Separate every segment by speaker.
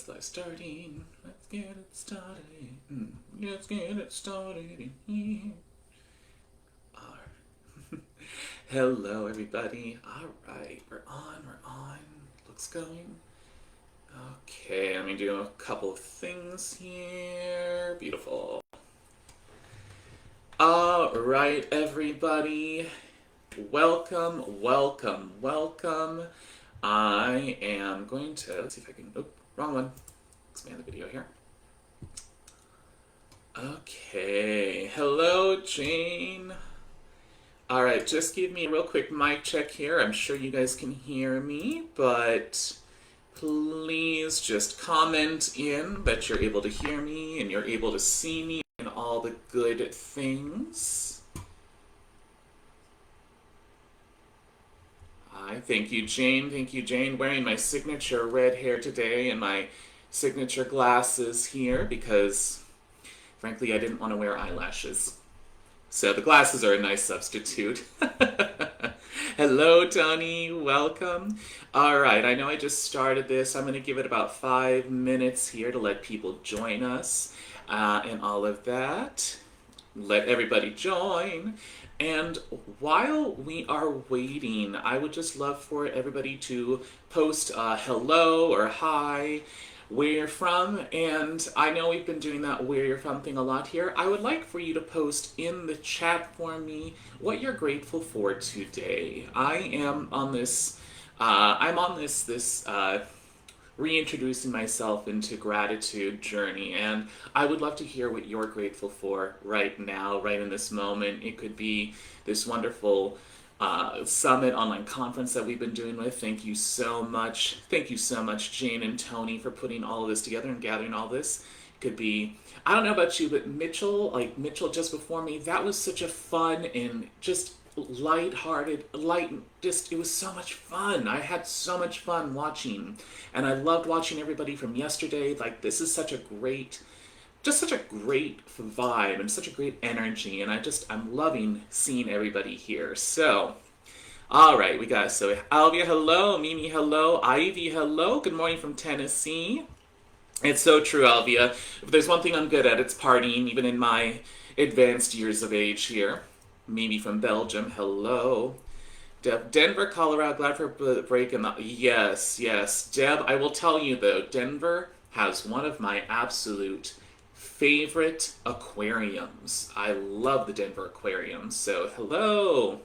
Speaker 1: Let's starting. Let's get it started. Let's get it started in here. Hello, everybody. All right, we're on. We're on. Looks going. Okay, I'm gonna do a couple of things here. Beautiful. All right, everybody. Welcome, welcome, welcome. I am going to, let's see if I can, oh, wrong one. Expand the video here. Okay, hello, Jane. All right, just give me a real quick mic check here. I'm sure you guys can hear me, but please just comment in that you're able to hear me and you're able to see me and all the good things. Hi, thank you, Jane. Thank you, Jane. Wearing my signature red hair today and my signature glasses here because, frankly, I didn't want to wear eyelashes. So the glasses are a nice substitute. Hello, Tony. Welcome. All right, I know I just started this. I'm going to give it about 5 minutes here to let people join us and all of that. Let everybody join. And while we are waiting, I would just love for everybody to post hello or hi, where you're from. And I know we've been doing that where you're from thing a lot here. I would like for you to post in the chat for me what you're grateful for today. I'm on this reintroducing myself into gratitude journey, and I would love to hear what you're grateful for right now, right in this moment. It could be this wonderful summit online conference that we've been doing with. Thank you so much, Jane and Tony, for putting all of this together and gathering all this. It could be, I don't know about you, but Mitchell just before me, that was such a fun and just light-hearted, it was so much fun. I had so much fun watching, and I loved watching everybody from yesterday. Like, this is such a great vibe and such a great energy, and I'm loving seeing everybody here. So, all right, we got, so Alvia, hello, Mimi, hello, Ivy, hello, good morning from Tennessee. It's so true, Alvia. If there's one thing I'm good at, it's partying, even in my advanced years of age here. Mimi from Belgium, hello. Deb, Denver, Colorado, glad for the break. Yes. Deb, I will tell you though, Denver has one of my absolute favorite aquariums. I love the Denver Aquarium, so hello.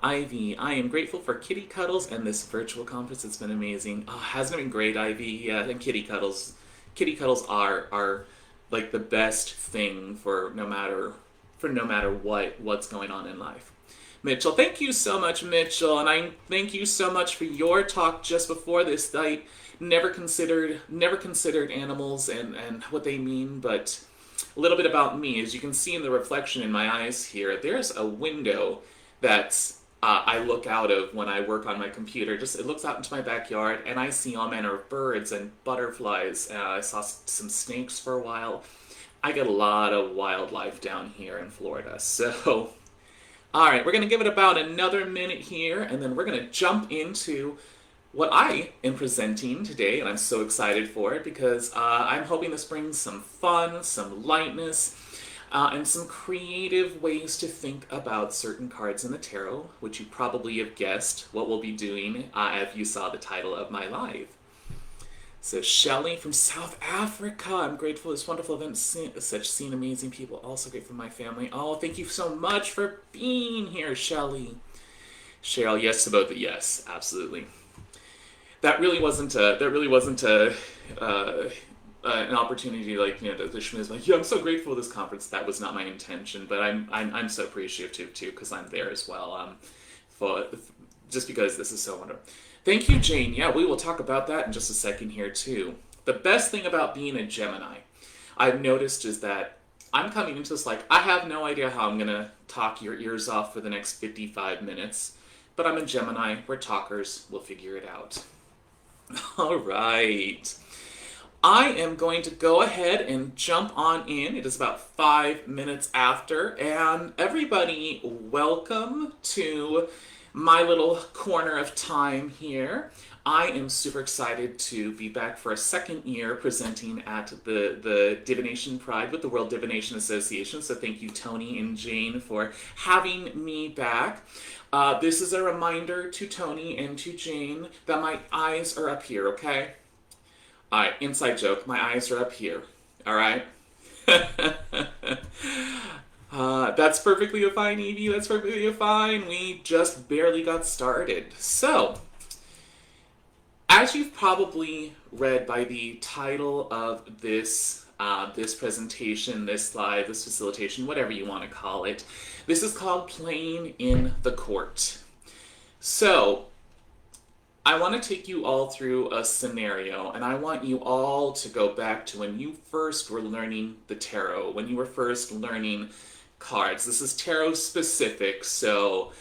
Speaker 1: Ivy, I am grateful for kitty cuddles and this virtual conference. It's been amazing. Oh, hasn't it been great, Ivy? Yeah, I think kitty cuddles are like the best thing for no matter what's going on in life. Mitchell, thank you so much, Mitchell, and I thank you so much for your talk just before this. I never considered animals and what they mean, but a little bit about me. As you can see in the reflection in my eyes here, there's a window that I look out of when I work on my computer. It looks out into my backyard, and I see all manner of birds and butterflies. I saw some snakes for a while. I get a lot of wildlife down here in Florida. So, all right, we're going to give it about another minute here, and then we're going to jump into what I am presenting today, and I'm so excited for it because I'm hoping this brings some fun, some lightness, and some creative ways to think about certain cards in the tarot, which you probably have guessed what we'll be doing if you saw the title of my live. So Shelley from South Africa, I'm grateful for this wonderful event, seeing amazing people, also grateful for my family. Oh, thank you so much for being here, Shelley. Cheryl, yes to both, yes, absolutely. That really wasn't an opportunity like, you know, the Schmidt is like, yeah, I'm so grateful for this conference. That was not my intention, but I'm so appreciative too because I'm there as well. Just because this is so wonderful. Thank you, Jane. Yeah, we will talk about that in just a second here, too. The best thing about being a Gemini, I've noticed, is that I'm coming into this like, I have no idea how I'm going to talk your ears off for the next 55 minutes, but I'm a Gemini. We're talkers. We'll figure it out. All right. I am going to go ahead and jump on in. It is about 5 minutes after, and everybody, welcome to my little corner of time here. I am super excited to be back for a second year presenting at the Divination Pride with the World Divination Association. So thank you, Tony and Jane, for having me back. This is a reminder to Tony and to Jane that my eyes are up here, okay? Alright, inside joke. My eyes are up here. Alright? That's perfectly fine, Evie. That's perfectly fine. We just barely got started. So, as you've probably read by the title of this presentation, this slide, this facilitation, whatever you want to call it, this is called Playing in the Court. So, I want to take you all through a scenario, and I want you all to go back to when you first were learning the tarot, when you were first learning cards. This is tarot specific, so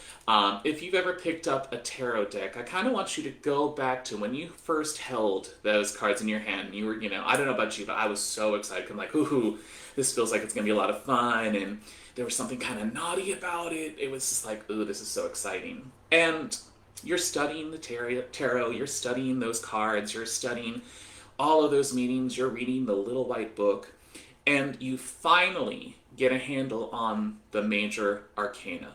Speaker 1: if you've ever picked up a tarot deck, I kind of want you to go back to when you first held those cards in your hand. You were, I don't know about you, but I was so excited. I'm like, ooh, this feels like it's going to be a lot of fun, and there was something kind of naughty about it. It was just like, ooh, this is so exciting. And you're studying the tarot, you're studying those cards, you're studying all of those meanings, you're reading the little white book, and you finally get a handle on the major arcana.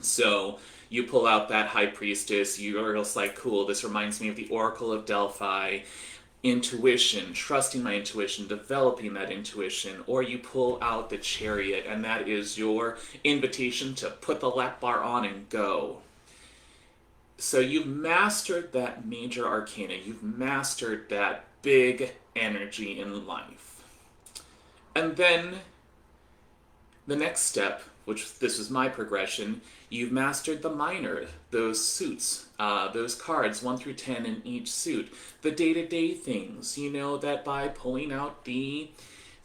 Speaker 1: So you pull out that high priestess, you're just like, cool, this reminds me of the Oracle of Delphi, intuition, trusting my intuition, developing that intuition, or you pull out the chariot, and that is your invitation to put the lap bar on and go. So you've mastered that major arcana, you've mastered that big energy in life. And then the next step, which this was my progression, you've mastered the minor, those suits, those cards 1 through 10 in each suit, the day-to-day things. You know that by pulling out the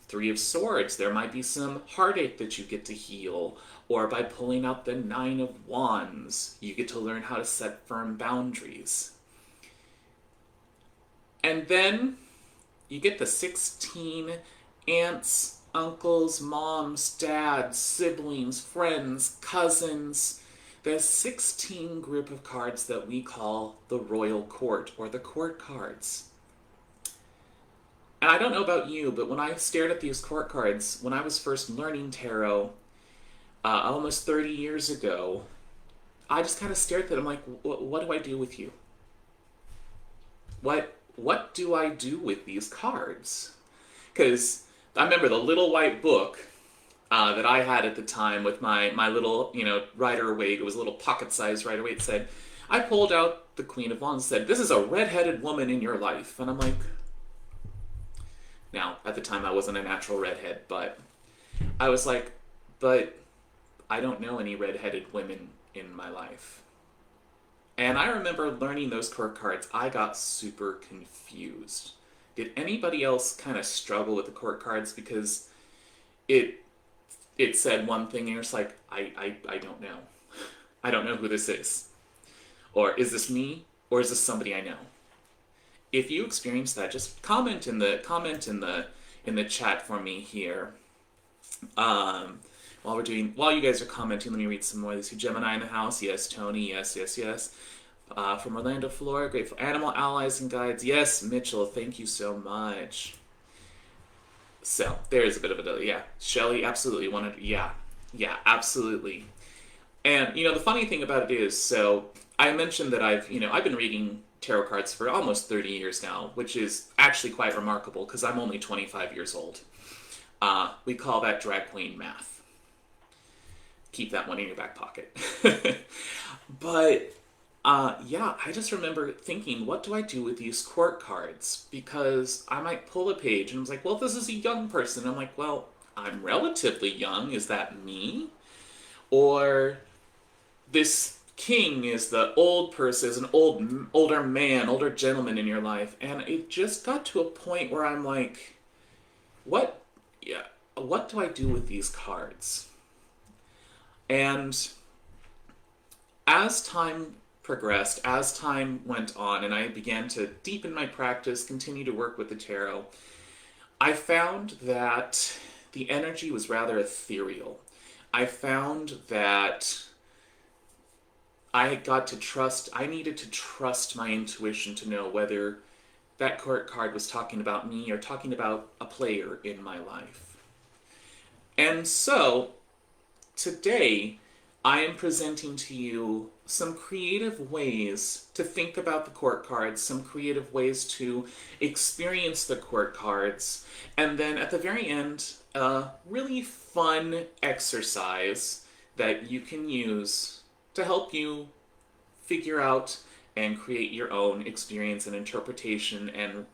Speaker 1: Three of Swords, there might be some heartache that you get to heal, or by pulling out the Nine of Wands, you get to learn how to set firm boundaries. And then you get the 16 aunts, uncles, moms, dads, siblings, friends, cousins. The 16 group of cards that we call the Royal Court, or the Court cards. And I don't know about you, but when I stared at these court cards, when I was first learning tarot, almost 30 years ago, I just kind of stared at them like, what do I do with you? What do I do with these cards? Because I remember the little white book that I had at the time with my little, Rider-Waite. It was a little pocket-sized Rider-Waite. It said, I pulled out the Queen of Wands and said, this is a red-headed woman in your life. And I'm like, now, at the time I wasn't a natural redhead, but I was like, but I don't know any red-headed women in my life. And I remember learning those court cards, I got super confused. Did anybody else kind of struggle with the court cards? Because it said one thing and you're just like, I don't know. I don't know who this is. Or is this me? Or is this somebody I know? If you experience that, just comment in the chat for me here. While you guys are commenting, let me read some more. This is Gemini in the house. Yes, Tony. Yes. From Orlando, Florida. Grateful Animal Allies and Guides. Yes, Mitchell. Thank you so much. So there's a bit of a delay. Yeah, Shelly absolutely wanted. Yeah, absolutely. And the funny thing about it is, so I mentioned that I've been reading tarot cards for almost 30 years now, which is actually quite remarkable because I'm only 25 years old. We call that drag queen math. Keep that one in your back pocket. But I just remember thinking, what do I do with these court cards? Because I might pull a page and I was like, well, this is a young person. I'm like, well, I'm relatively young. Is that me? Or this king is the old person, is an older man, older gentleman in your life. And it just got to a point where I'm like, what do I do with these cards? And as time progressed, as time went on, and I began to deepen my practice, continue to work with the tarot, I found that the energy was rather ethereal. I found that I needed to trust my intuition to know whether that court card was talking about me or talking about a player in my life. And so, today, I am presenting to you some creative ways to think about the court cards, some creative ways to experience the court cards, and then at the very end, a really fun exercise that you can use to help you figure out and create your own experience and interpretation and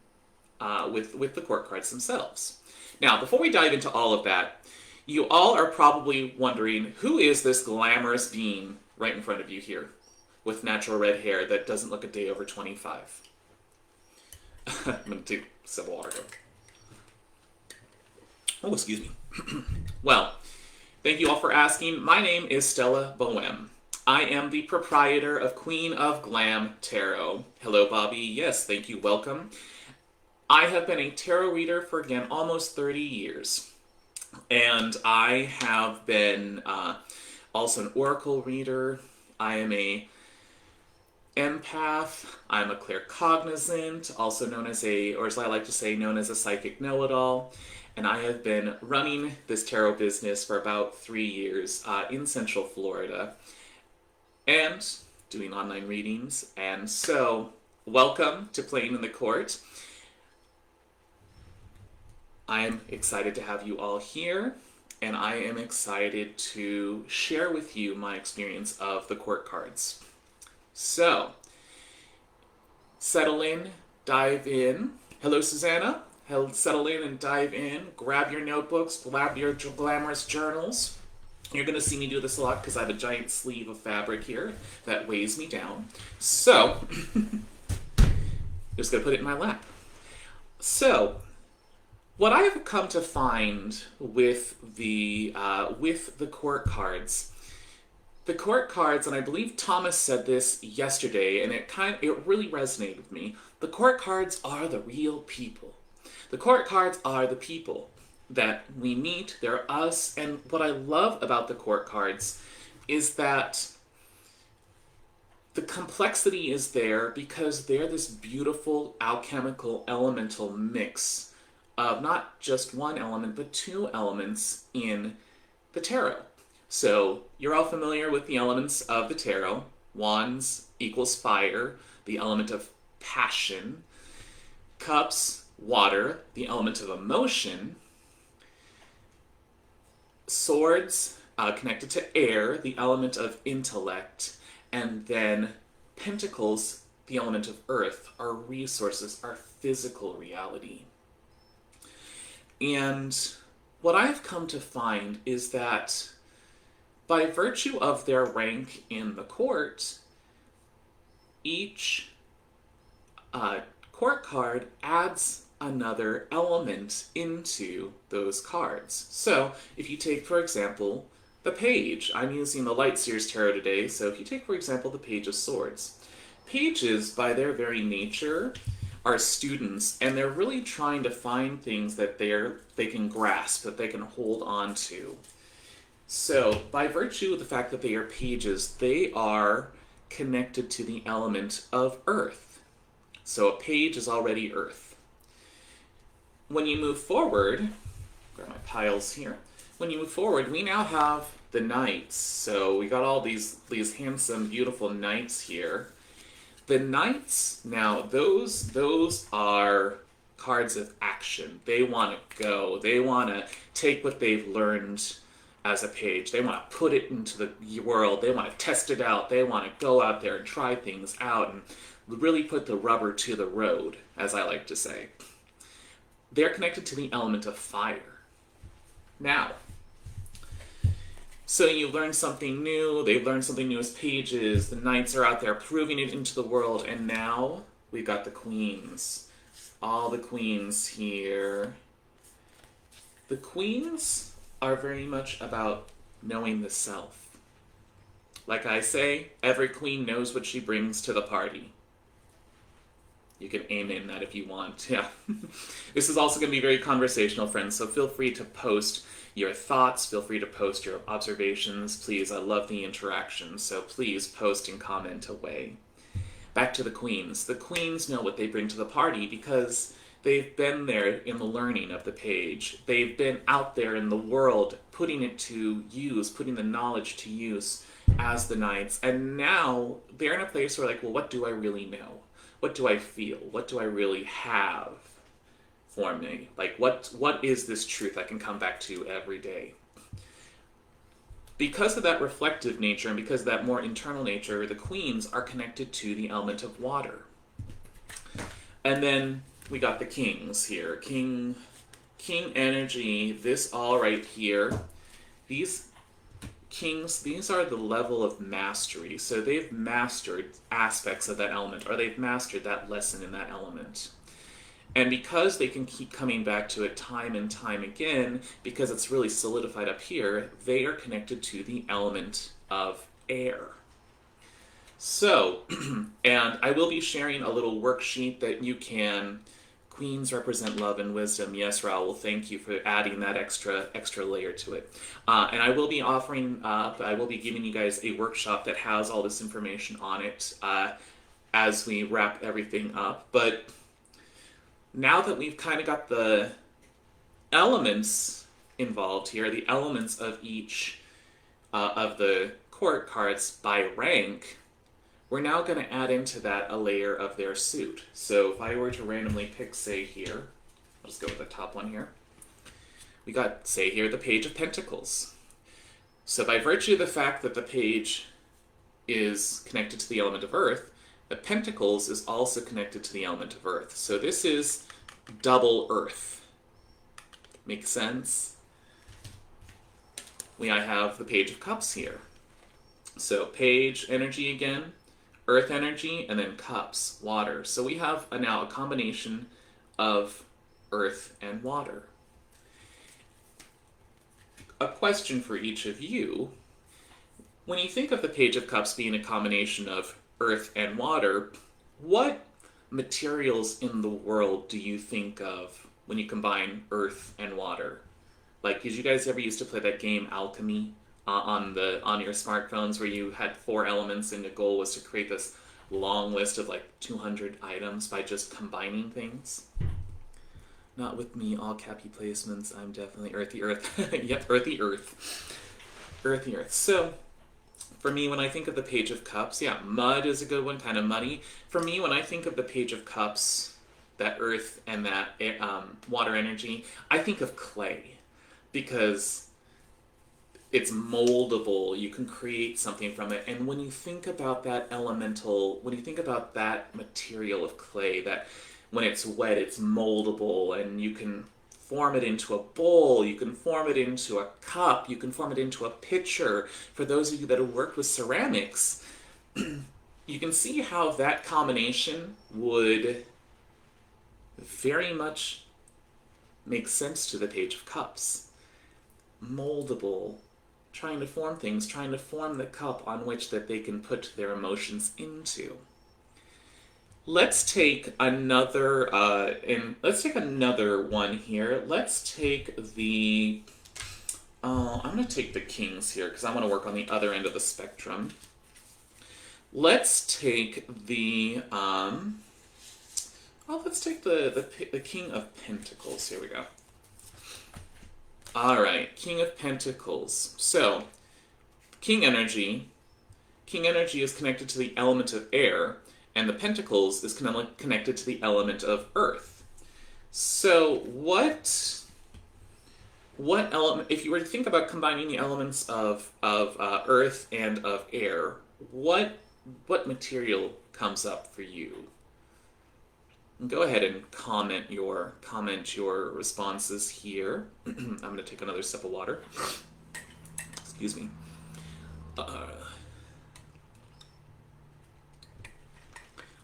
Speaker 1: with the court cards themselves. Now, before we dive into all of that, you all are probably wondering, who is this glamorous being right in front of you here with natural red hair that doesn't look a day over 25? I'm going to take a sip of water. Oh, excuse me. Well, thank you all for asking. My name is Stella Boehm. I am the proprietor of Queen of Glam Tarot. Hello, Bobby. Yes, thank you. Welcome. I have been a tarot reader for, again, almost 30 years. And I have been also an oracle reader. I am a empath. I'm a claircognizant, also known as or as I like to say, known as a psychic know-it-all. And I have been running this tarot business for about 3 years in Central Florida and doing online readings. And so, welcome to Playing in the Court. I am excited to have you all here, and I am excited to share with you my experience of the court cards. So, settle in, dive in. Hello, Susanna. Settle in and dive in. Grab your notebooks, grab your glamorous journals. You're going to see me do this a lot because I have a giant sleeve of fabric here that weighs me down. So, just going to put it in my lap. So, what I have come to find with the court cards, and I believe Thomas said this yesterday, and it really resonated with me. The court cards are the real people. The court cards are the people that we meet. They're us, and what I love about the court cards is that the complexity is there because they're this beautiful alchemical elemental mix of not just one element, but two elements in the tarot. So you're all familiar with the elements of the tarot. Wands equals fire, the element of passion. Cups, water, the element of emotion. Swords, connected to air, the element of intellect. And then pentacles, the element of earth, our resources, our physical reality. And what I've come to find is that by virtue of their rank in the court, each court card adds another element into those cards. So if you take, for example, the Page. I'm using the Lightseers Tarot today, so if you take, for example, the Page of Swords. Pages, by their very nature, are students, and they're really trying to find things that they can grasp, that they can hold on to. So, by virtue of the fact that they are pages, they are connected to the element of earth. So a page is already earth. When you move forward, grab my piles here. When you move forward, we now have the knights. So we got all these handsome, beautiful knights here. The knights, now, those are cards of action. They want to go. They want to take what they've learned as a page. They want to put it into the world. They want to test it out. They want to go out there and try things out and really put the rubber to the road, as I like to say. They're connected to the element of fire. Now, so you learn something new, they've learned something new as pages, the knights are out there proving it into the world, and now we've got the queens. All the queens here. The queens are very much about knowing the self. Like I say, every queen knows what she brings to the party. You can amen that if you want. Yeah. This is also going to be very conversational, friends, so feel free to post your thoughts. Feel free to post your observations. Please, I love the interaction, so please post and comment away. Back to the queens. The queens know what they bring to the party because they've been there in the learning of the page. They've been out there in the world putting it to use, putting the knowledge to use as the knights. And now they're in a place where, like, well, what do I really know? What do I feel? What do I really have for me? Like, what is this truth I can come back to every day? Because of that reflective nature and because of that more internal nature, the queens are connected to the element of water. And then we got the kings here. King energy, this all right here. These kings, these are the level of mastery. So they've mastered aspects of that element, or they've mastered that lesson in that element. And because they can keep coming back to it time and time again, because it's really solidified up here, they are connected to the element of air. So, and I will be sharing a little worksheet that you can... Queens represent love and wisdom. Yes, Raoul, thank you for adding that extra layer to it. And I will be offering up, I will be giving you guys a workshop that has all this information on it as we wrap everything up. But now that we've kind of got the elements involved here, the elements of each of the court cards by rank, we're now going to add into that a layer of their suit. So if I were to randomly pick, say here, I'll just go with the top one here. We got, say here, the Page of Pentacles. So by virtue of the fact that the page is connected to the element of earth, the Pentacles is also connected to the element of earth. So this is double earth. Make sense? I have the Page of Cups here. So page energy again, earth energy, and then cups, water. So we have now a combination of earth and water. A question for each of you. When you think of the Page of Cups being a combination of earth and water, what materials in the world do you think of when you combine earth and water? Like, did you guys ever used to play that game Alchemy on your smartphones where you had 4 elements and the goal was to create this long list of like 200 items by just combining things? Not with me, all cappy placements. I'm definitely earthy earth. Yep, earthy earth. Earthy earth. So, for me, when I think of the Page of Cups, yeah, mud is a good one, kind of muddy. For me, when I think of the Page of Cups, that earth and that water energy, I think of clay. Because it's moldable, you can create something from it. And when you think about that when you think about that material of clay, that when it's wet, it's moldable, and you can form it into a bowl, you can form it into a cup, you can form it into a pitcher. For those of you that have worked with ceramics, you can see how that combination would very much make sense to the Page of Cups. Moldable, trying to form things, trying to form the cup on which that they can put their emotions into. Let's take another one here. Let's take the I'm going to take the kings here because I want to work on the other end of the spectrum. Let's take the let's take the King of Pentacles. Here we go. All right, King of Pentacles. So, King energy is connected to the element of air, and the Pentacles is connected to the element of earth. So, what element, if you were to think about combining the elements of earth and of air, what material comes up for you? Go ahead and comment your responses here. I'm going to take another sip of water. Excuse me.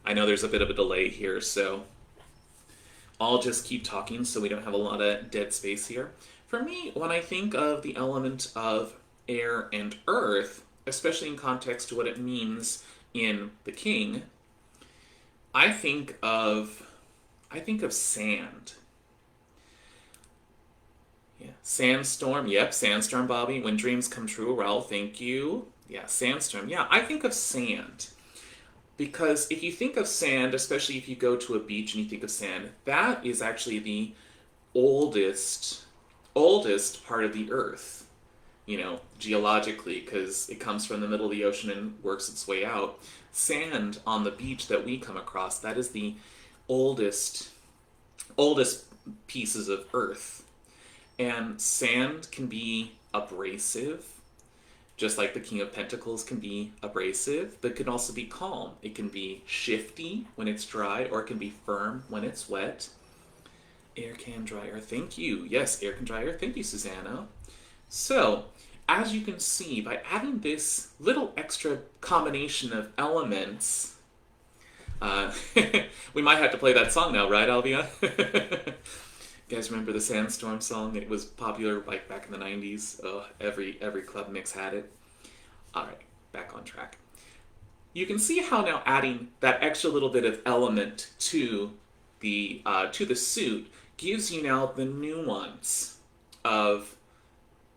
Speaker 1: I know there's a bit of a delay here, so I'll just keep talking so we don't have a lot of dead space here. For me, when I think of the element of air and earth, especially in context to what it means in the king, I think of I think of sand. Yeah, sandstorm. Yep, sandstorm, Bobby. When dreams come true, Raul. Thank you. Yeah, sandstorm. Yeah, I think of sand because if you think of sand, especially if you go to a beach and you think of sand, that is actually the oldest oldest part of the earth, geologically, because it comes from the middle of the ocean and works its way out. Sand on the beach that we come across, that is the oldest oldest pieces of earth. And sand can be abrasive, just like the King of Pentacles can be abrasive, but it can also be calm. It can be shifty when it's dry, or it can be firm when it's wet. Air can dry earth. Thank you. Yes, air can dry earth. Thank you, Susanna. So, as you can see, by adding this little extra combination of elements, uh, we might have to play that song now, right, Alvia? You guys remember the Sandstorm song? It was popular like back in the 90s. Every club mix had it. All right, back on track. You can see how now adding that extra little bit of element to the suit gives you now the nuance of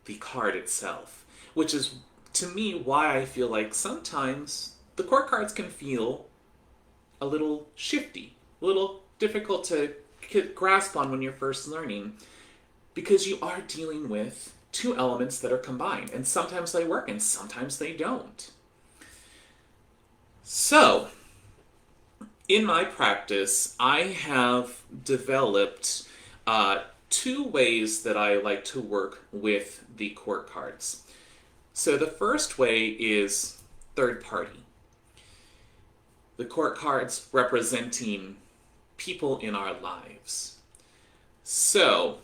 Speaker 1: the card itself, which is to me why I feel like sometimes the court cards can feel a little shifty, a little difficult to grasp on when you're first learning, because you are dealing with two elements that are combined, and sometimes they work and sometimes they don't. So, in my practice, I have developed two ways that I like to work with the court cards. So the first way is third party. The court cards representing people in our lives. So,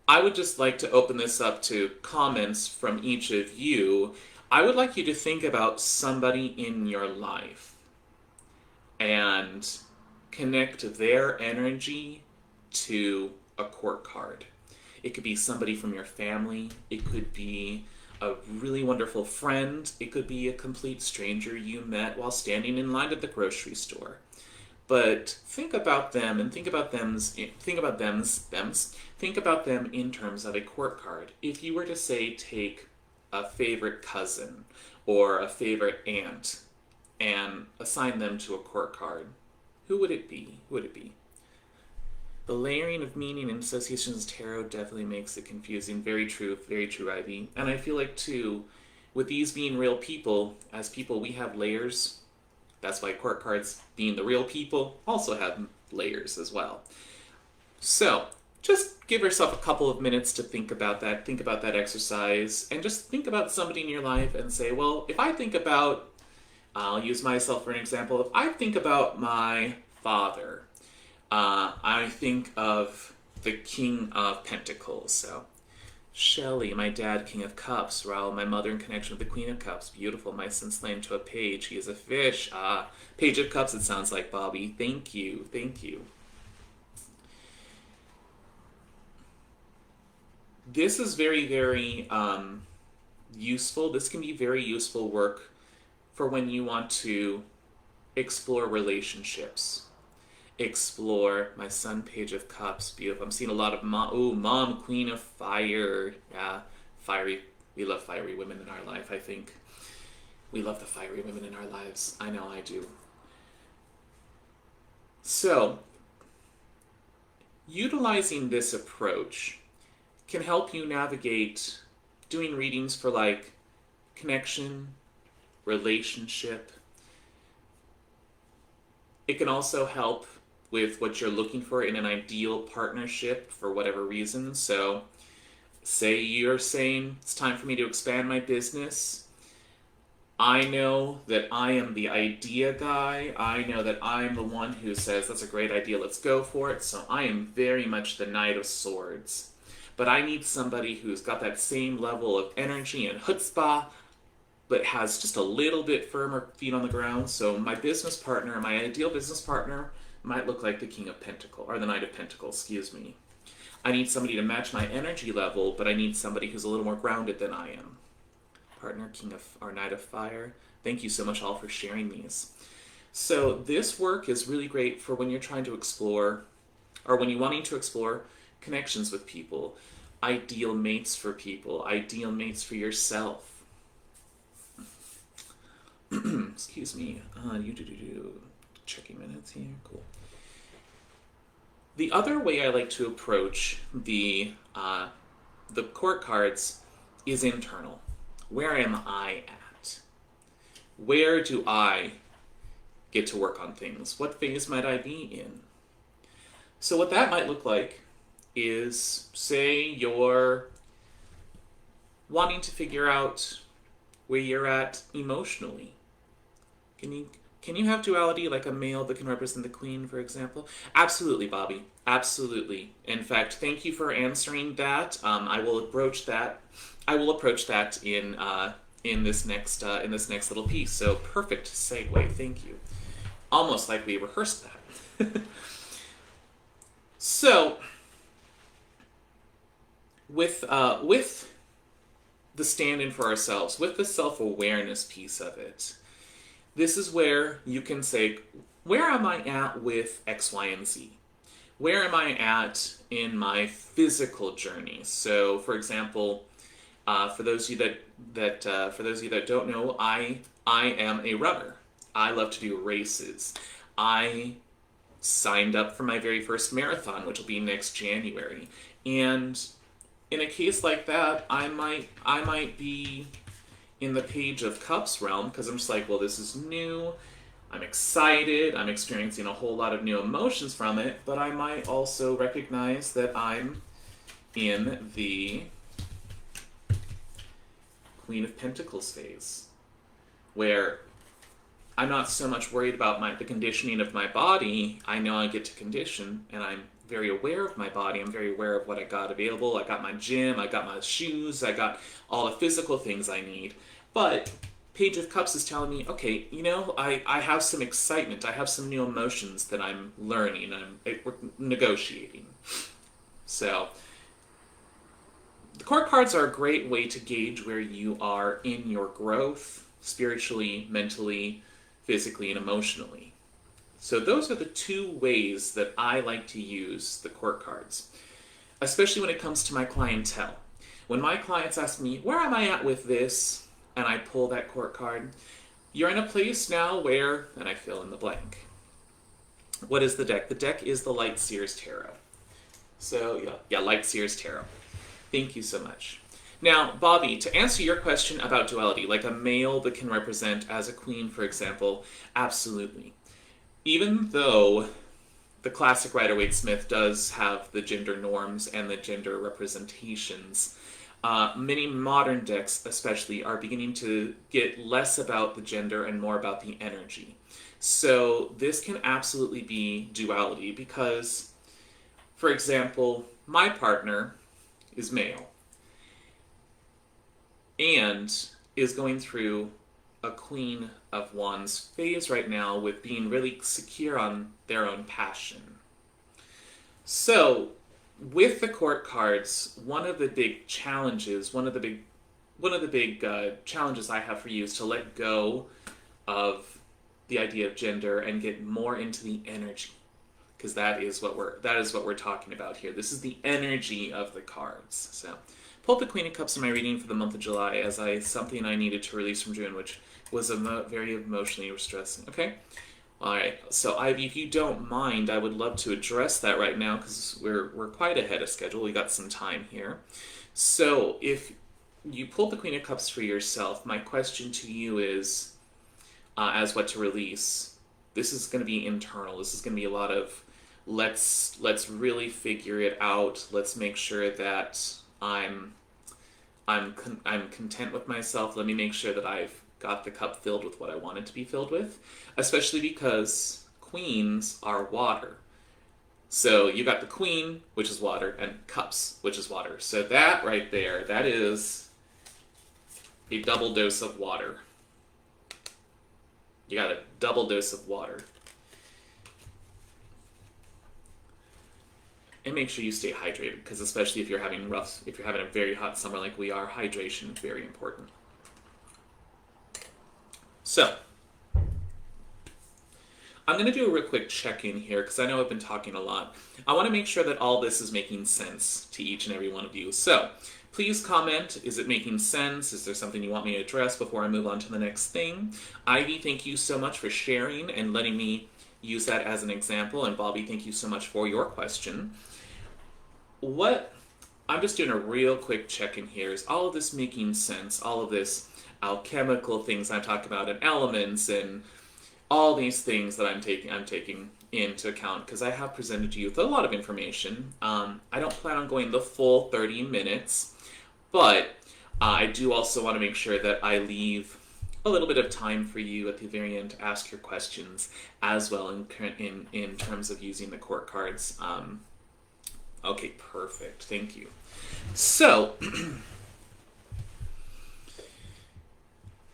Speaker 1: I would just like to open this up to comments from each of you. I would like you to think about somebody in your life and connect their energy to a court card. It could be somebody from your family. It could be a really wonderful friend. It could be a complete stranger you met while standing in line at the grocery store. But think about them and think about them in terms of a court card. If you were to say take a favorite cousin or a favorite aunt and assign them to a court card, who would it be? Who would it be? The layering of meaning and associations tarot definitely makes it confusing. Very true, Ivy. And I feel like too, with these being real people, as people we have layers. That's why court cards, being the real people, also have layers as well. So, just give yourself a couple of minutes to think about that exercise, and just think about somebody in your life and say, well, if I think about, I'll use myself for an example, if I think about my father, I think of the King of Pentacles, so Shelley, my dad, King of Cups. Raul, my mother, in connection with the Queen of Cups. Beautiful. My son slain to a page. He is a fish. Page of Cups, it sounds like, Bobby. Thank you. Thank you. This is very, very useful. This can be very useful work for when you want to explore relationships. Explore my son, Page of Cups. Beautiful. I'm seeing a lot of mom, Queen of Fire. Yeah, fiery. We love fiery women in our life, I think. We love the fiery women in our lives. I know I do. So, utilizing this approach can help you navigate doing readings for like connection, relationship. It can also help with what you're looking for in an ideal partnership for whatever reason. So, say you're saying, it's time for me to expand my business. I know that I am the idea guy. I know that I'm the one who says, that's a great idea, let's go for it. So I am very much the Knight of Swords. But I need somebody who's got that same level of energy and chutzpah, but has just a little bit firmer feet on the ground. So my business partner, my ideal business partner, might look like the King of Pentacles, or the Knight of Pentacles, excuse me. I need somebody to match my energy level, but I need somebody who's a little more grounded than I am. Partner, King of, or Knight of Fire. Thank you so much all for sharing these. So this work is really great for when you're trying to explore, or when you're wanting to explore connections with people, ideal mates for people, ideal mates for yourself. Excuse me. Checking minutes here. Cool. The other way I like to approach the court cards is internal. Where am I at? Where do I get to work on things? What phase might I be in? So what that might look like is, say you're wanting to figure out where you're at emotionally. Can you have duality like a male that can represent the queen, for example? Absolutely, Bobby. Absolutely. In fact, thank you for answering that. I will approach that. I will approach that in this next little piece. So perfect segue. Thank you. Almost like we rehearsed that. So with the stand-in for ourselves, with the self-awareness piece of it, this is where you can say, where am I at with X, Y, and Z? Where am I at in my physical journey? So, for example, for those of you that don't know, I am a runner. I love to do races. I signed up for my very first marathon, which will be next January. And in a case like that, I might be in the Page of Cups realm, because I'm just like, well, this is new, I'm excited, I'm experiencing a whole lot of new emotions from it, but I might also recognize that I'm in the Queen of Pentacles phase, where I'm not so much worried about the conditioning of my body. I know I get to condition, and I'm very aware of my body. I'm very aware of what I got available. I got my gym, I got my shoes, I got all the physical things I need. But Page of Cups is telling me, okay, I have some excitement. I have some new emotions that I'm learning. We're negotiating. So the court cards are a great way to gauge where you are in your growth, spiritually, mentally, physically, and emotionally. So those are the two ways that I like to use the court cards, especially when it comes to my clientele. When my clients ask me, where am I at with this? And I pull that court card, you're in a place now where, and I fill in the blank. What is the deck? The deck is the Light Seers Tarot. So, yeah, Light Seers Tarot. Thank you so much. Now, Bobby, to answer your question about duality, like a male that can represent as a queen, for example, absolutely. Even though the classic Rider-Waite-Smith does have the gender norms and the gender representations, many modern decks especially are beginning to get less about the gender and more about the energy. So this can absolutely be duality because, for example, my partner is male and is going through a Queen of Wands phase right now with being really secure on their own passion. So, with the court cards, one of the big challenges I have for you is to let go of the idea of gender and get more into the energy, because that is what we're talking about here. This is the energy of the cards. So, pulled the Queen of Cups in my reading for the month of July as something I needed to release from June, which was very emotionally distressing. Okay. Alright, so Ivy, if you don't mind, I would love to address that right now because we're quite ahead of schedule. We got some time here. So if you pulled the Queen of Cups for yourself, my question to you is, as what to release, this is going to be internal. This is going to be a lot of let's really figure it out. Let's make sure that I'm content with myself. Let me make sure that I've got the cup filled with what I want it to be filled with, especially because queens are water. So you got the queen, which is water, and cups, which is water. So that right there, that is a double dose of water. You got a double dose of water. And make sure you stay hydrated, because especially if you're having a very hot summer like we are, hydration is very important. So, I'm going to do a real quick check-in here because I know I've been talking a lot. I want to make sure that all this is making sense to each and every one of you. So please comment. Is it making sense? Is there something you want me to address before I move on to the next thing? Ivy, thank you so much for sharing and letting me use that as an example. And Bobby, thank you so much for your question. I'm just doing a real quick check-in here. Is all of this making sense? All of this alchemical things I'm talking about and elements and all these things that I'm taking into account because I have presented to you with a lot of information. I don't plan on going the full 30 minutes, but I do also want to make sure that I leave a little bit of time for you at the very end to ask your questions as well in terms of using the court cards. Okay, perfect. Thank you. So,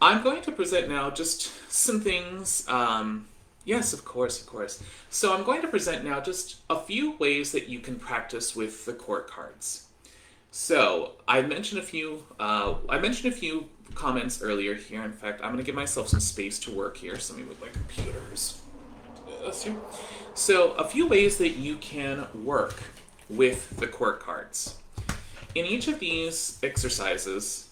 Speaker 1: I'm going to present now just some things. Yes, of course. So I'm going to present now just a few ways that you can practice with the court cards. So I mentioned a few comments earlier here. In fact, I'm going to give myself some space to work here. So let me move my computers. So a few ways that you can work with the court cards. In each of these exercises,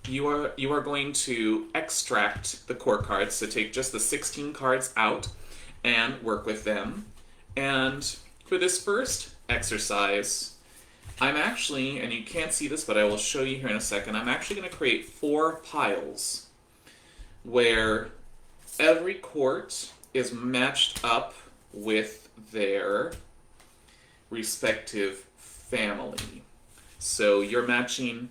Speaker 1: you are going to extract the court cards, so take just the 16 cards out and work with them. And for this first exercise, I'm actually, and you can't see this, but I will show you here in a second, I'm actually going to create 4 piles where every court is matched up with their respective family. So you're matching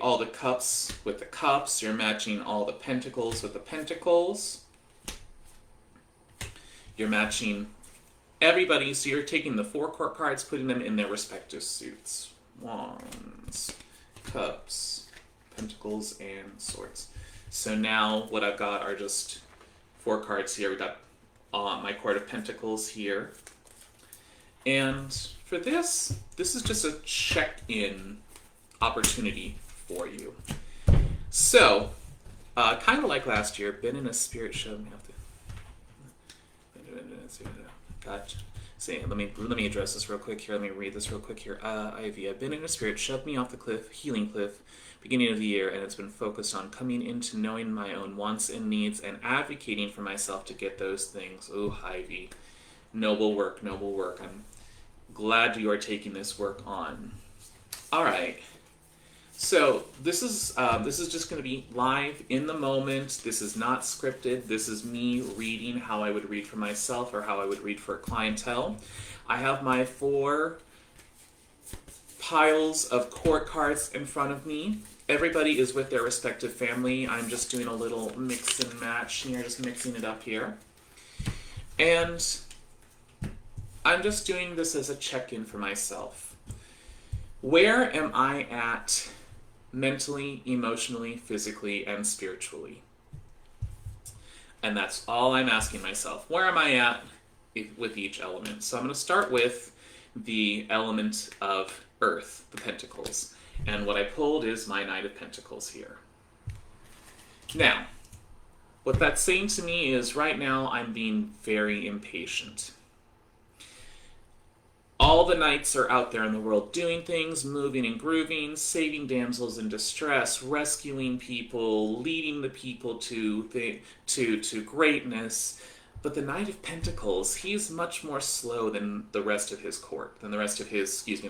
Speaker 1: all the cups with the cups, you're matching all the pentacles with the pentacles, you're matching everybody, so you're taking the 4 court cards, putting them in their respective suits. Wands, cups, pentacles, and swords. So now what I've got are just 4 cards here. We've got my court of pentacles here. And for this is just a check-in opportunity for you. So, kind of like last year, been in a spirit showed me. Gotcha. See, let me address this real quick here. Let me read this real quick here. Ivy, I've been in a spirit shoved me off the cliff, healing cliff, beginning of the year, and it's been focused on coming into knowing my own wants and needs and advocating for myself to get those things. Ooh, Ivy, noble work, noble work. I'm glad you are taking this work on. All right. So this is just going to be live in the moment. This is not scripted. This is me reading how I would read for myself or how I would read for a clientele. I have my 4 piles of court cards in front of me. Everybody is with their respective family. I'm just doing a little mix and match here, just mixing it up here. And I'm just doing this as a check-in for myself. Where am I at mentally, emotionally, physically, and spiritually? And that's all I'm asking myself. Where am I at with each element? So I'm going to start with the element of Earth, the Pentacles. And what I pulled is my Knight of Pentacles here. Now, what that's saying to me is right now I'm being very impatient. All the knights are out there in the world doing things, moving and grooving, saving damsels in distress, rescuing people, leading the people to greatness. But the Knight of Pentacles, he's much more slow than the rest of his court, than the rest of his cohorts,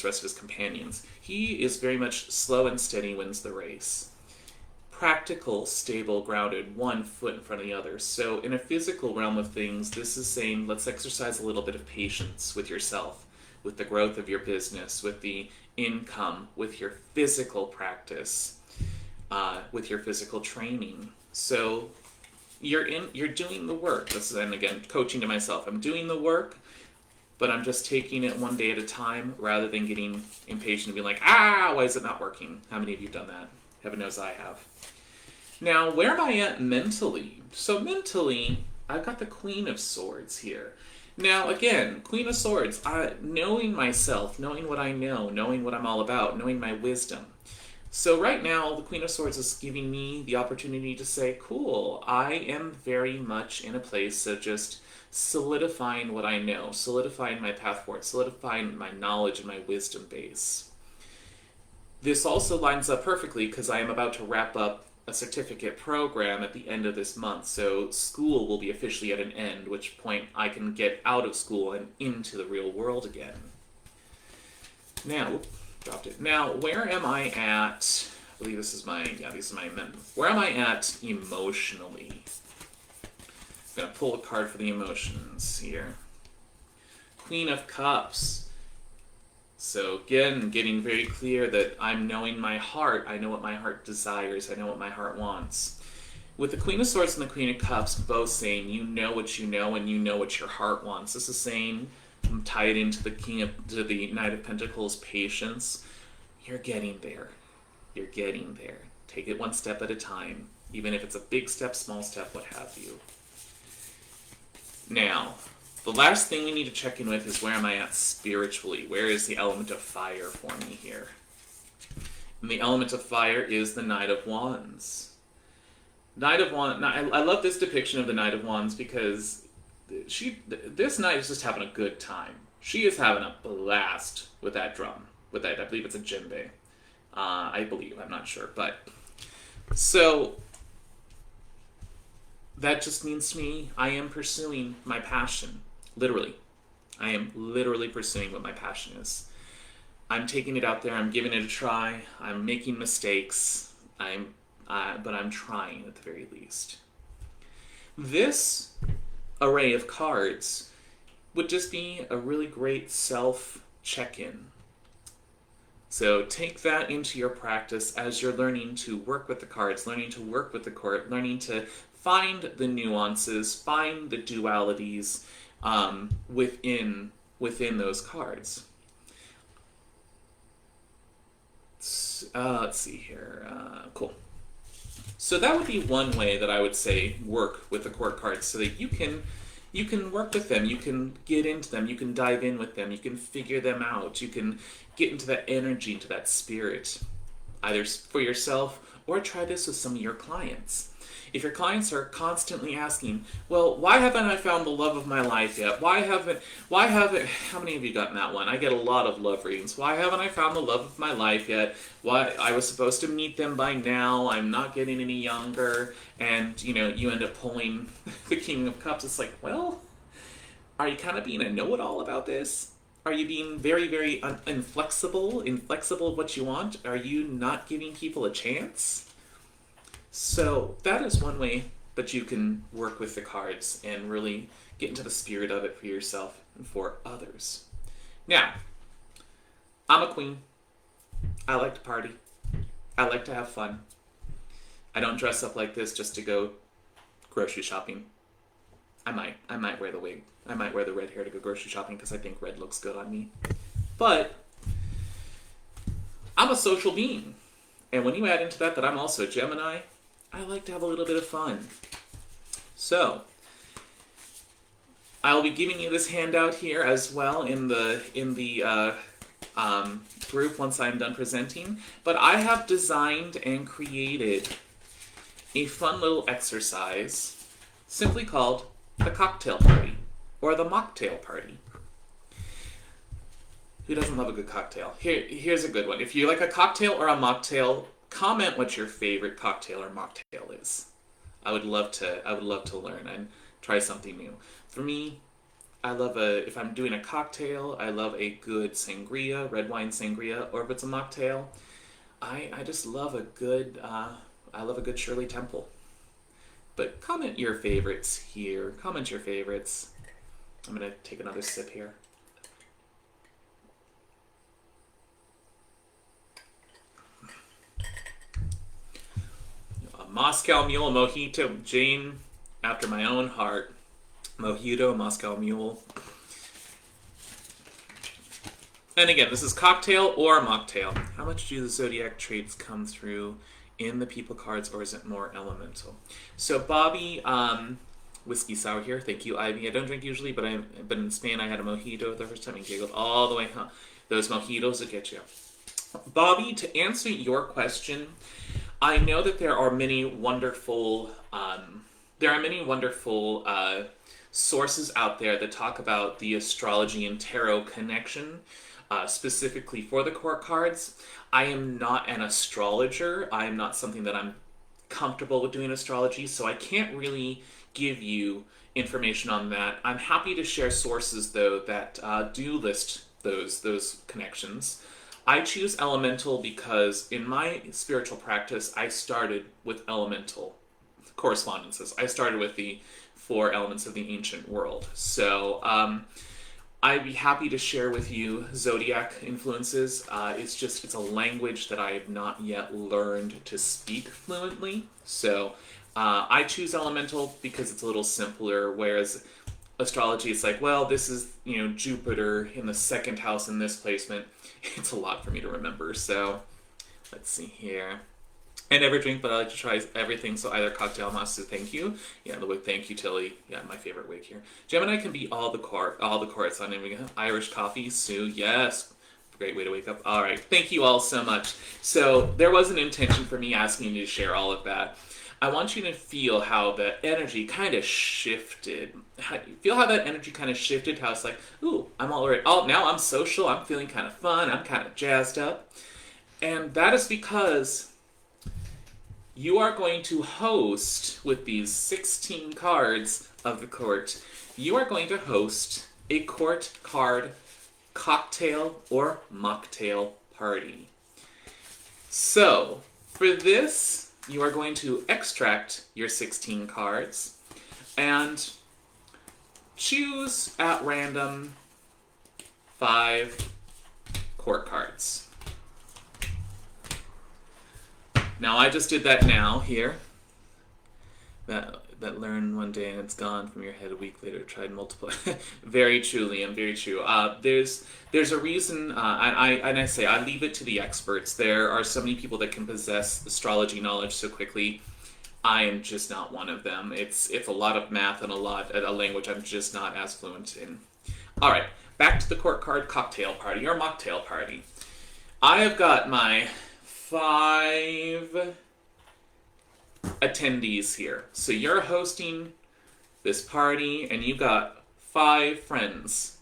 Speaker 1: the rest of his companions. He is very much slow and steady, wins the race. Practical, stable, grounded, one foot in front of the other. So in a physical realm of things, this is saying let's exercise a little bit of patience with yourself, with the growth of your business, with the income, with your physical practice, with your physical training. So you're doing the work. This is, and again, coaching to myself. I'm doing the work, but I'm just taking it one day at a time rather than getting impatient and being like, why is it not working? How many of you have done that? Heaven knows I have. Now, where am I at mentally? So mentally, I've got the Queen of Swords here. Now, again, Queen of Swords, knowing myself, knowing what I know, knowing what I'm all about, knowing my wisdom. So right now, the Queen of Swords is giving me the opportunity to say, cool, I am very much in a place of just solidifying what I know, solidifying my path forward, solidifying my knowledge and my wisdom base. This also lines up perfectly because I am about to wrap up a certificate program at the end of this month. So school will be officially at an end, which point I can get out of school and into the real world again. Now, dropped it. Now, where am I at? I believe this is my, these are my amendments. Where am I at emotionally? I'm going to pull a card for the emotions here. Queen of Cups. So again, getting very clear that I'm knowing my heart. I know what my heart desires. I know what my heart wants. With the Queen of Swords and the Queen of Cups both saying you know what you know and you know what your heart wants. This is saying, tied into the Knight of Pentacles, patience. You're getting there. You're getting there. Take it one step at a time. Even if it's a big step, small step, what have you. Now, the last thing we need to check in with is where am I at spiritually? Where is the element of fire for me here? And the element of fire is the Knight of Wands. Knight of Wands. I love this depiction of the Knight of Wands because this knight is just having a good time. She is having a blast with that drum. With that, I believe it's a djembe. I believe, I'm not sure, but so that just means to me I am pursuing my passion. Literally. I am literally pursuing what my passion is. I'm taking it out there. I'm giving it a try. I'm making mistakes. But I'm trying at the very least. This array of cards would just be a really great self-check-in. So take that into your practice as you're learning to work with the cards, learning to work with the court, learning to find the nuances, find the dualities, within those cards. Let's see here. Cool. So that would be one way that I would say work with the court cards, so that you can work with them, you can get into them, you can dive in with them, you can figure them out, you can get into that energy, into that spirit, either for yourself or try this with some of your clients. If your clients are constantly asking, well, why haven't I found the love of my life yet? Why haven't, how many of you gotten that one? I get a lot of love readings. Why haven't I found the love of my life yet? Why, I was supposed to meet them by now, I'm not getting any younger, and, you end up pulling the King of Cups. It's like, well, are you kind of being a know-it-all about this? Are you being very, very inflexible of what you want? Are you not giving people a chance? So that is one way that you can work with the cards and really get into the spirit of it for yourself and for others. Now, I'm a queen. I like to party. I like to have fun. I don't dress up like this just to go grocery shopping. I might wear the wig. I might wear the red hair to go grocery shopping because I think red looks good on me. But I'm a social being. And when you add into that I'm also a Gemini, I like to have a little bit of fun. So, I'll be giving you this handout here as well in the group once I'm done presenting. But I have designed and created a fun little exercise simply called the cocktail party or the mocktail party. Who doesn't love a good cocktail? Here's a good one. If you like a cocktail or a mocktail, comment what your favorite cocktail or mocktail is. I would love to learn and try something new. For me, if I'm doing a cocktail, I love a good sangria, red wine sangria, or if it's a mocktail, I just love a good Shirley Temple. But comment your favorites here. Comment your favorites. I'm gonna take another sip here. Moscow Mule Mojito, Jane, after my own heart. Mojito, Moscow Mule. And again, this is cocktail or mocktail. How much do the zodiac traits come through in the people cards, or is it more elemental? So Bobby, whiskey sour here. Thank you, Ivy. I don't drink usually, but in Spain I had a mojito the first time and giggled all the way home. Those mojitos that get you. Bobby, to answer your question, I know that there are many wonderful sources out there that talk about the astrology and tarot connection, specifically for the court cards. I am not an astrologer. I am not something that I'm comfortable with doing astrology, so I can't really give you information on that. I'm happy to share sources though that do list those connections. I choose elemental because in my spiritual practice, I started with elemental correspondences. I started with the four elements of the ancient world. So I'd be happy to share with you zodiac influences. It's a language that I have not yet learned to speak fluently. So I choose elemental because it's a little simpler, whereas astrology is like, well, this is, Jupiter in the second house in this placement. It's a lot for me to remember. So let's see here. I never drink, but I like to try everything. So either cocktail, master, thank you. Yeah, the wig, thank you, Tilly. Yeah, my favorite wig here. Gemini can be all the chords on it. Irish coffee, Sue, yes. Great way to wake up. All right, thank you all so much. So there was an intention for me asking you to share all of that. I want you to feel how the energy kind of shifted. Feel how that energy kind of shifted. How it's like, ooh, I'm all right. Oh, now I'm social. I'm feeling kind of fun. I'm kind of jazzed up, and that is because you are going to host, with these 16 cards of the court, you are going to host a court card cocktail or mocktail party. So, for this, you are going to extract your 16 cards and choose at random 5 court cards. Now I just did that now here. That learn one day and it's gone from your head a week later. Tried multiple. Very true, Liam. Very true. There's a reason. I leave it to the experts. There are so many people that can possess astrology knowledge so quickly. I am just not one of them. It's a lot of math and a language I'm just not as fluent in. All right, back to the court card cocktail party or mocktail party. I have got my 5 attendees here. So you're hosting this party and you got 5 friends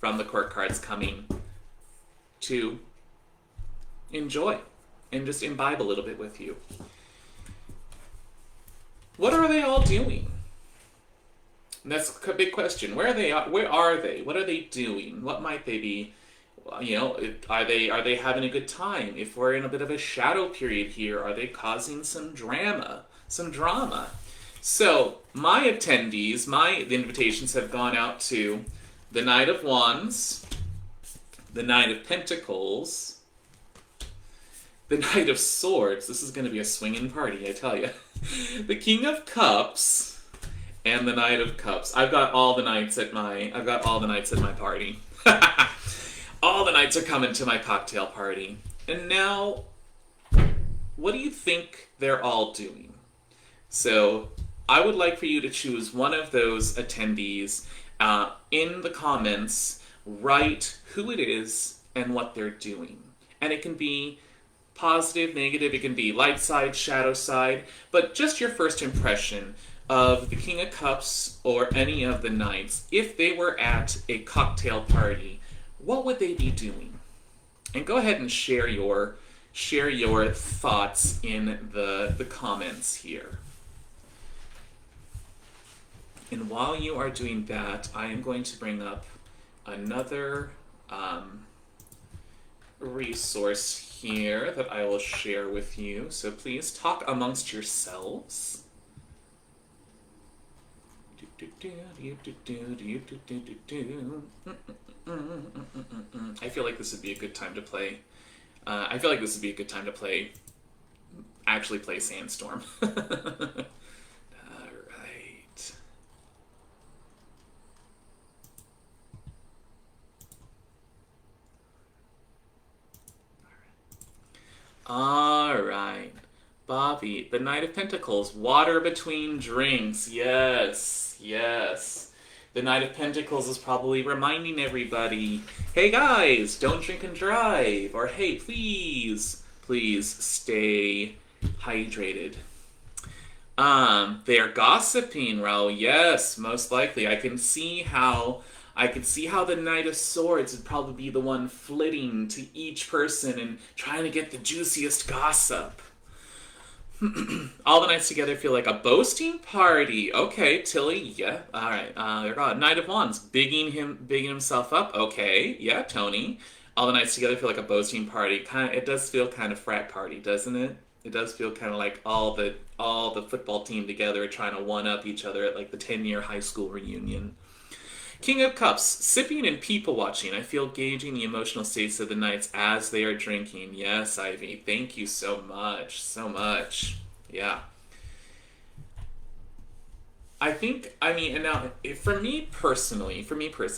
Speaker 1: from the court cards coming to enjoy and just imbibe a little bit with you. What are they all doing? And that's a big question. Where are they? Where are they? What are they doing? What might they be? Are they having a good time? If we're in a bit of a shadow period here, are they causing some drama? So my attendees, the invitations have gone out to the Knight of Wands, the Knight of Pentacles, the Knight of Swords. This is going to be a swinging party, I tell you. The King of Cups and the Knight of Cups. I've got all the knights at my party. All the knights are coming to my cocktail party. And now, what do you think they're all doing? So, I would like for you to choose one of those attendees. In the comments, write who it is and what they're doing. And it can be positive, negative, it can be light side, shadow side, but just your first impression of the King of Cups or any of the knights, if they were at a cocktail party, what would they be doing? And go ahead and share your thoughts in the comments here. And while you are doing that, I am going to bring up another resource here that I will share with you. So please talk amongst yourselves. I feel like this would be a good time to play. Actually play Sandstorm. Alright. Alright. Bobby, the Knight of Pentacles, water between drinks. Yes. The Knight of Pentacles is probably reminding everybody, hey guys, don't drink and drive. Or hey, please stay hydrated. They're gossiping, Raul. Yes, most likely. I can see how the Knight of Swords would probably be the one flitting to each person and trying to get the juiciest gossip. All the knights together feel like a boasting party. Okay, Tilly, yeah. Alright, they're gone. Knight of Wands, bigging himself up. Okay, yeah, Tony. All the knights together feel like a boasting party. It does feel kind of frat party, doesn't it? It does feel kind of like all the football team together trying to one up each other at like the 10-year high school reunion. King of Cups, sipping and people watching. I feel gauging the emotional states of the knights as they are drinking. Yes, Ivy, thank you so much. So much. Yeah. And now, for me personally,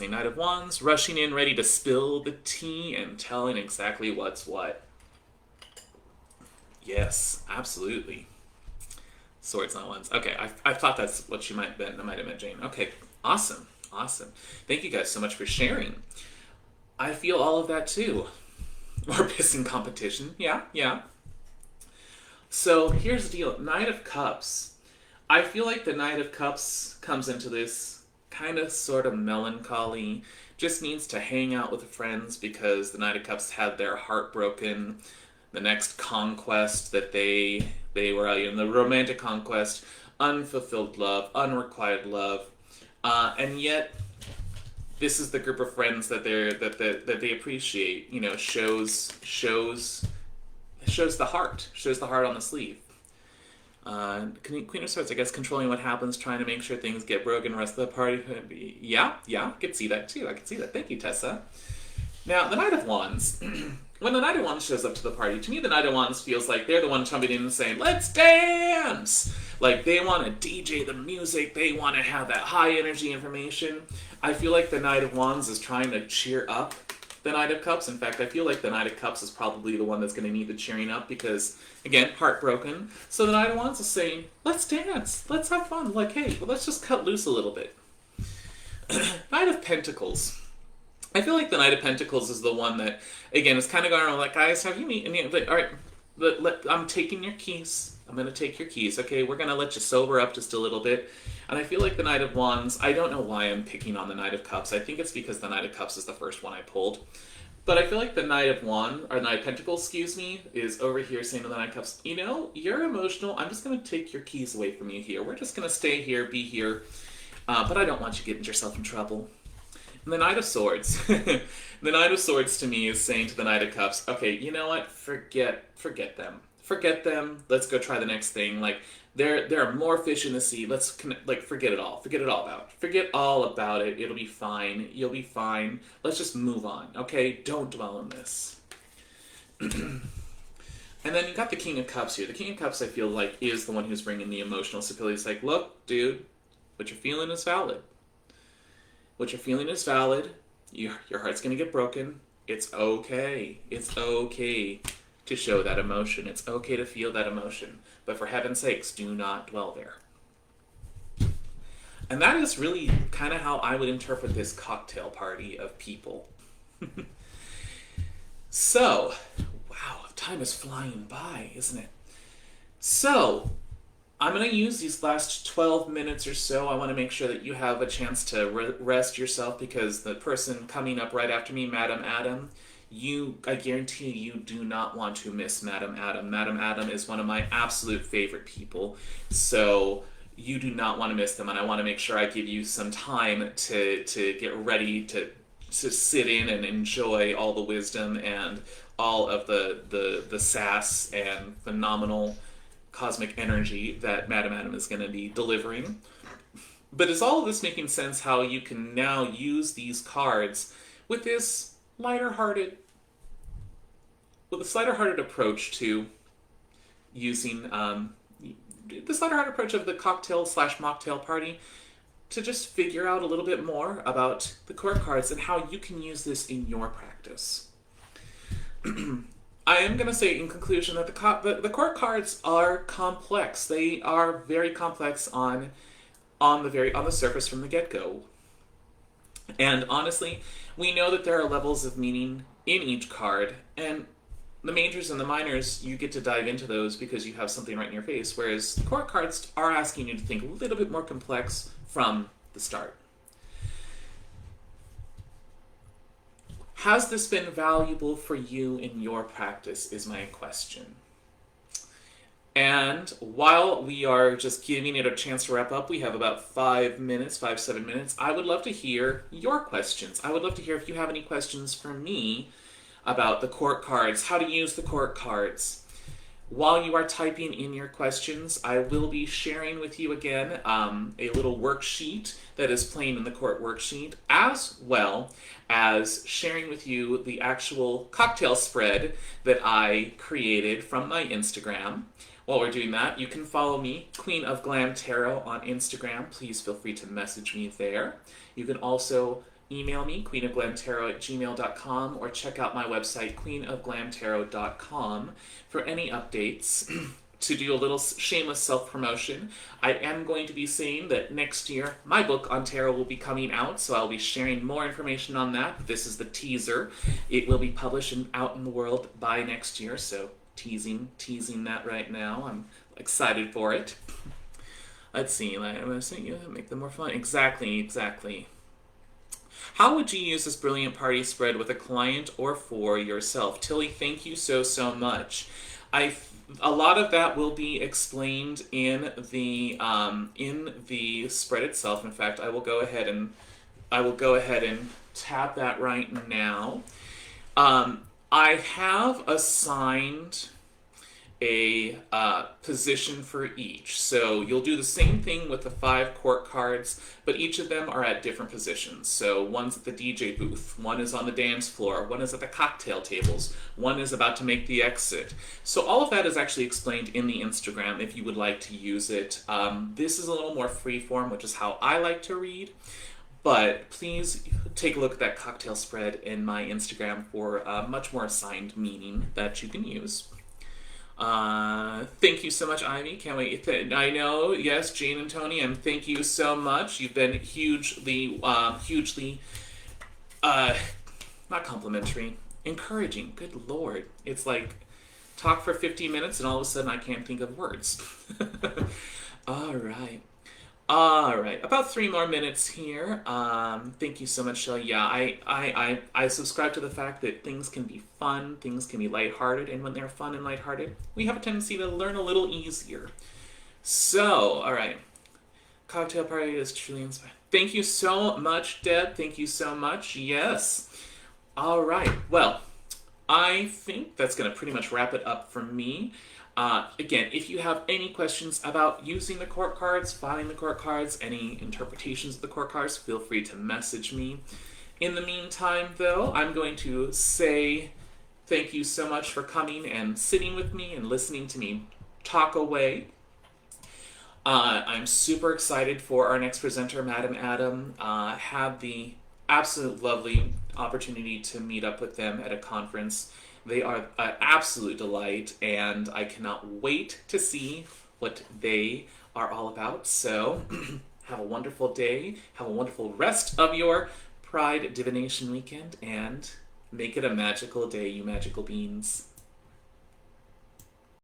Speaker 1: Knight of Wands, rushing in, ready to spill the tea and telling exactly what's what. Yes, absolutely. Swords, not wands. Okay, I thought that's what she might have been. I might have meant Jane. Okay, awesome. Awesome. Thank you guys so much for sharing. I feel all of that too. More pissing competition. Yeah. So here's the deal. Knight of Cups. I feel like the Knight of Cups comes into this kind of sort of melancholy. Just needs to hang out with friends because the Knight of Cups had their heart broken. The next conquest that they were in, the romantic conquest, unfulfilled love, unrequited love. And yet, this is the group of friends that they appreciate. You know, shows the heart on the sleeve. Queen of Swords, I guess, controlling what happens, trying to make sure things get broken. The rest of the party could be, yeah, I could see that too. I could see that. Thank you, Tessa. Now, the Knight of Wands. When the Knight of Wands shows up to the party, to me, the Knight of Wands feels like they're the one jumping in and saying, "Let's dance!" Like, they want to DJ the music, they want to have that high energy information. I feel like the Knight of Wands is trying to cheer up the Knight of Cups. In fact, I feel like the Knight of Cups is probably the one that's going to need the cheering up because, again, heartbroken. So the Knight of Wands is saying, let's dance, let's have fun. Like, hey, well, let's just cut loose a little bit. Knight of Pentacles. I feel like the Knight of Pentacles is the one that, again, is kind of going around like, guys, have you meet? And you're like, all right, I'm taking your keys. I'm going to take your keys. Okay, we're going to let you sober up just a little bit. And I feel like the Knight of Wands, I don't know why I'm picking on the Knight of Cups. I think it's because the Knight of Cups is the first one I pulled. But I feel like the Knight of Knight of Pentacles, is over here saying to the Knight of Cups, you know, you're emotional. I'm just going to take your keys away from you here. We're just going to stay here, be here. But I don't want you getting yourself in trouble. And the Knight of Swords. The Knight of Swords to me is saying to the Knight of Cups, okay, you know what? Forget them. Forget them. Let's go try the next thing. Like, there are more fish in the sea. Let's forget it all. Forget all about it. It'll be fine. You'll be fine. Let's just move on. Okay? Don't dwell on this. And then you got the King of Cups here. The King of Cups, I feel like, is the one who's bringing the emotional stability. It's like, look, dude, what you're feeling is valid. What you're feeling is valid. Your heart's going to get broken. It's okay. It's okay to show that emotion. It's okay to feel that emotion. But for heaven's sakes, do not dwell there. And that is really kind of how I would interpret this cocktail party of people. So, wow, time is flying by, isn't it? So, I'm going to use these last 12 minutes or so. I want to make sure that you have a chance to rest yourself because the person coming up right after me, Madam Adam, I guarantee you do not want to miss Madam Adam. Madam Adam is one of my absolute favorite people. So you do not want to miss them, and I want to make sure I give you some time to get ready to sit in and enjoy all the wisdom and all of the sass and phenomenal cosmic energy that Madam Adam is going to be delivering. But is all of this making sense how you can now use these cards with this lighter-hearted approach to using this lighter-hearted approach of the cocktail/mocktail party to just figure out a little bit more about the court cards and how you can use this in your practice. I am going to say in conclusion that the court cards are complex. They are very complex on the surface from the get-go. And honestly, we know that there are levels of meaning in each card, and the majors and the minors, you get to dive into those because you have something right in your face, whereas the court cards are asking you to think a little bit more complex from the start. Has this been valuable for you in your practice, is my question. And while we are just giving it a chance to wrap up, we have about 5 minutes, 7 minutes. I would love to hear your questions. I would love to hear if you have any questions for me about the court cards, how to use the court cards. While you are typing in your questions, I will be sharing with you again a little worksheet that is plain in the court worksheet, as well as sharing with you the actual cocktail spread that I created from my Instagram. While we're doing that, you can follow me, Queen of Glam Tarot, on Instagram. Please feel free to message me there. You can also email me, queenofglamtarot@gmail.com, or check out my website, queenofglamtarot.com, for any updates. To do a little shameless self-promotion, I am going to be saying that next year my book on tarot will be coming out, so I'll be sharing more information on that. This is the teaser. It will be published and out in the world by next year, so teasing that right now. I'm excited for it. Let's see, I'm going to say, make them more fun. Exactly. How would you use this brilliant party spread with a client or for yourself? Tilly, thank you so much. A lot of that will be explained in the spread itself. In fact, I will go ahead and tab that right now. I have assigned a position for each. So you'll do the same thing with the 5 court cards, but each of them are at different positions. So one's at the DJ booth, one is on the dance floor, one is at the cocktail tables, one is about to make the exit. So all of that is actually explained in the Instagram if you would like to use it. This is a little more freeform, which is how I like to read. But please take a look at that cocktail spread in my Instagram for much more assigned meaning that you can use. Thank you so much, Ivy. Can't wait. I know, yes, Jane and Tony, and thank you so much. You've been hugely, not complimentary, encouraging. Good Lord. It's like talk for 15 minutes and all of a sudden I can't think of words. All right. About 3 more minutes here. Thank you so much, Shelley. Yeah, I subscribe to the fact that things can be fun, things can be lighthearted, and when they're fun and lighthearted, we have a tendency to learn a little easier. So, all right. Cocktail party is truly inspiring. Thank you so much, Deb. Thank you so much. Yes. All right. Well, I think that's going to pretty much wrap it up for me. Again, if you have any questions about using the court cards, finding the court cards, any interpretations of the court cards, feel free to message me. In the meantime, though, I'm going to say thank you so much for coming and sitting with me and listening to me talk away. I'm super excited for our next presenter, Madam Adam. Had the absolute lovely opportunity to meet up with them at a conference. They are an absolute delight, and I cannot wait to see what they are all about. So, have a wonderful day, have a wonderful rest of your Pride Divination weekend, and make it a magical day, you magical beings.